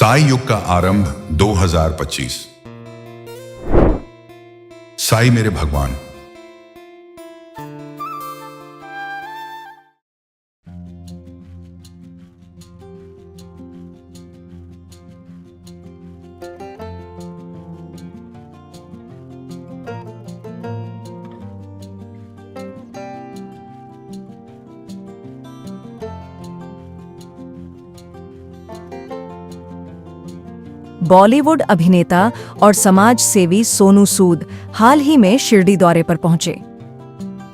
साई युग का आरंभ 2025। साई मेरे भगवान। बॉलीवुड अभिनेता और समाज सेवी सोनू सूद हाल ही में शिरडी दौरे पर पहुंचे।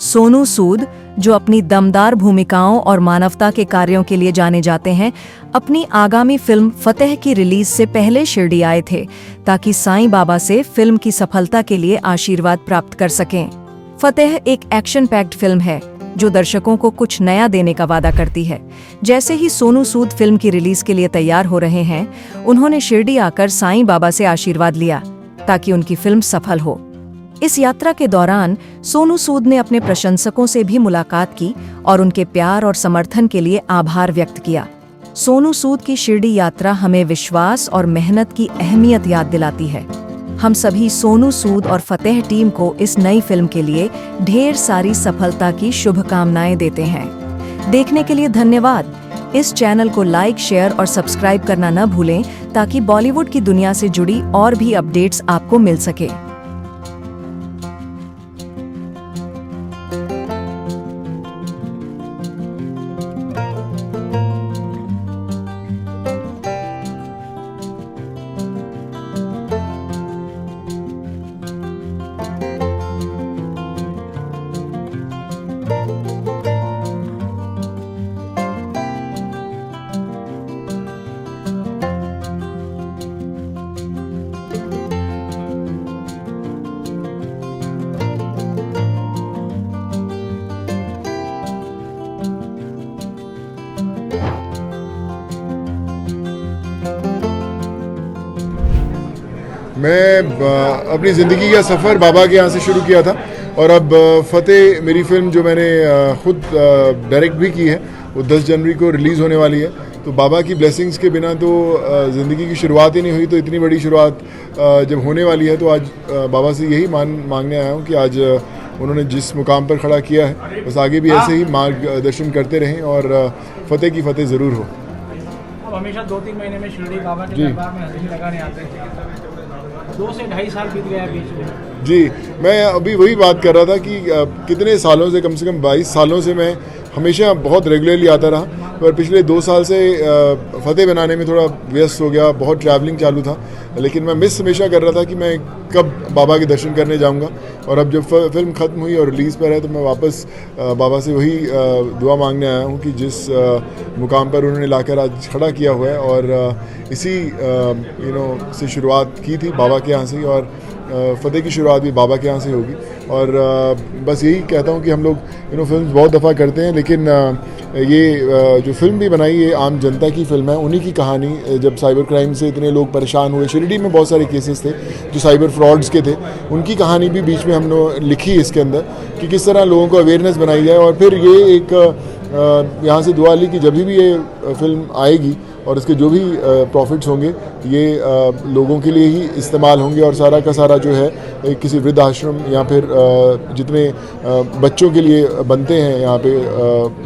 सोनू सूद, जो अपनी दमदार भूमिकाओं और मानवता के कार्यों के लिए जाने जाते हैं, अपनी आगामी फिल्म फतेह की रिलीज से पहले शिरडी आए थे ताकि साईं बाबा से फिल्म की सफलता के लिए आशीर्वाद प्राप्त कर सकें। फतेह एक एक्शन पैक्ड फिल्म है जो दर्शकों को कुछ नया देने का वादा करती है। जैसे ही सोनू सूद फिल्म की रिलीज के लिए तैयार हो रहे हैं, उन्होंने शिरडी आकर साईं बाबा से आशीर्वाद लिया ताकि उनकी फिल्म सफल हो। इस यात्रा के दौरान सोनू सूद ने अपने प्रशंसकों से भी मुलाकात की और उनके प्यार और समर्थन के लिए आभार व्यक्त किया। सोनू सूद की शिरडी यात्रा हमें विश्वास और मेहनत की अहमियत याद दिलाती है। हम सभी सोनू सूद और फतेह टीम को इस नई फिल्म के लिए ढेर सारी सफलता की शुभकामनाएं देते हैं। देखने के लिए धन्यवाद। इस चैनल को लाइक, शेयर और सब्सक्राइब करना न भूलें ताकि बॉलीवुड की दुनिया से जुड़ी और भी अपडेट्स आपको मिल सके। मैं अपनी ज़िंदगी का सफ़र बाबा के यहाँ से शुरू किया था और अब फतेह मेरी फ़िल्म जो मैंने खुद डायरेक्ट भी की है वो 10 जनवरी को रिलीज़ होने वाली है। तो बाबा की ब्लेसिंग्स के बिना तो ज़िंदगी की शुरुआत ही नहीं हुई। तो इतनी बड़ी शुरुआत जब होने वाली है तो आज बाबा से यही मांगने आया हूँ कि आज उन्होंने जिस मुकाम पर खड़ा किया है बस आगे भी ऐसे ही मार्गदर्शन करते रहें और फतेह की फतेह ज़रूर हो। अब हमेशा 2-3 महीने में शिरडी बाबा के दरबार में हाजिरी लगाने आते हैं। 2 से ढाई साल बीत गया बीच में। जी, मैं अभी वही बात कर रहा था कि कितने सालों से, कम 22 सालों से मैं हमेशा बहुत रेगुलरली आता रहा, पर पिछले 2 साल से फतेह बनाने में थोड़ा व्यस्त हो गया। बहुत ट्रैवलिंग चालू था, लेकिन मैं मिस हमेशा कर रहा था कि मैं कब बाबा के दर्शन करने जाऊंगा। और अब जब फिल्म ख़त्म हुई और रिलीज़ पर है तो मैं वापस बाबा से वही दुआ मांगने आया हूँ कि जिस मुकाम पर उन्होंने लाकर आज खड़ा किया हुआ है और इसी से शुरुआत की थी बाबा के यहाँ से, और फतेह की शुरुआत भी बाबा के यहाँ से होगी। और बस यही कहता हूँ कि हम लोग फिल्म बहुत दफ़ा करते हैं, लेकिन ये जो फिल्म भी बनाई ये आम जनता की फिल्म है। उन्हीं की कहानी, जब साइबर क्राइम से इतने लोग परेशान हुए, शिरडी में बहुत सारे केसेस थे जो साइबर फ्रॉड्स के थे, उनकी कहानी भी बीच में हमने लिखी इसके अंदर कि किस तरह लोगों को अवेयरनेस बनाई जाए। और फिर ये एक यहाँ से दुआ ली कि जब भी ये फिल्म आएगी और इसके जो भी प्रॉफिट्स होंगे ये लोगों के लिए ही इस्तेमाल होंगे और सारा का सारा जो है किसी वृद्धाश्रम या फिर जितने बच्चों के लिए बनते हैं यहाँ पे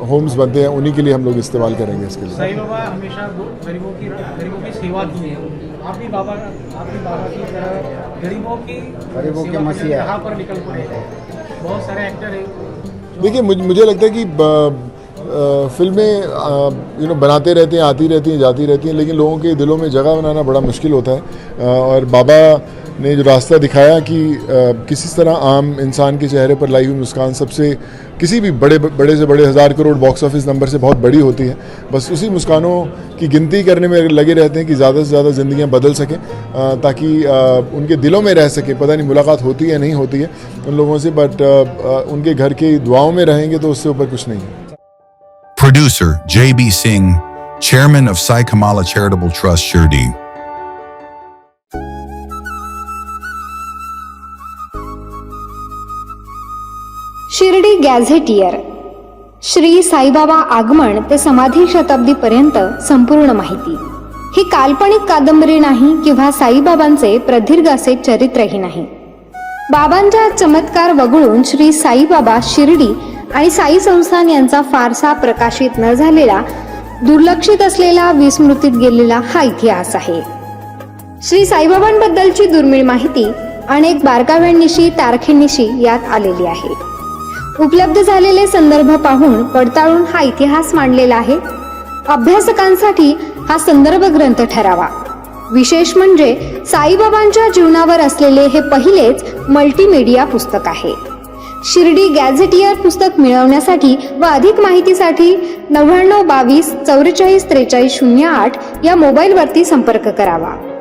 होम्स बनते हैं उन्हीं के लिए हम लोग इस्तेमाल करेंगे इसके लिए। साईं बाबा हमेशा गरीबों की सेवा की है। आप भी बाबा की तरह गरीबों की मसीहा यहाँ पर निकल पड़े। बहुत सारे एक्टर हैं। देखिए, मुझे लगता है कि फिल्में बनाते रहते हैं, आती रहती हैं, जाती रहती हैं, लेकिन लोगों के दिलों में जगह बनाना बड़ा मुश्किल होता है। और बाबा ने जो रास्ता दिखाया कि किसी तरह आम इंसान के चेहरे पर लाई हुई मुस्कान सबसे, किसी भी बड़े से बड़े 1000 करोड़ बॉक्स ऑफिस नंबर से बहुत बड़ी होती है। बस उसी मुस्कानों की गिनती करने में लगे रहते हैं कि ज़्यादा से ज़्यादा ज़िंदगियाँ बदल सकें, ताकि उनके दिलों में रह सके। पता नहीं मुलाकात होती है नहीं होती है उन लोगों से, बट उनके घर की दुआओं में रहेंगे तो उससे ऊपर कुछ नहीं है। Producer J.B. Singh, Chairman of Sai Kamala Charitable Trust, Shirdi. Shirdi gazetteer Shri Sai Baba आगमन ते समाधी शताब्दीपर्यंत संपूर्ण माहिती। ही काल्पनिक कादंबरी नाही किंवा साईबाबांचे प्रदीर्घ असे चरित्रही नाही. बाबांच्या चमत्कार वगळून श्री साईबाबा शिर्डी आणि साई संस्थान यांचा फारसा प्रकाशित न झालेला, दुर्लक्षित असलेला, विस्मृतीत गेलेला हा इतिहास आहे. श्री साईबाबांबद्दलची दुर्मिळ माहिती अनेक बारकाव्यांनिशी, तारखेनिशी यात आलेली आहे. उपलब्ध झालेले संदर्भ पाहून पडताळून हा इतिहास मांडलेला आहे. अभ्यासकांसाठी हा संदर्भ ग्रंथ ठरावा. विशेष म्हणजे साईबाबांच्या जीवनावर असलेले हे पहिलेच मल्टीमीडिया पुस्तक आहे. शिर्डी गॅझेटियर पुस्तक मिळवण्यासाठी व अधिक माहितीसाठी 99 22 44 43 08 या मोबाईलवरती संपर्क करावा.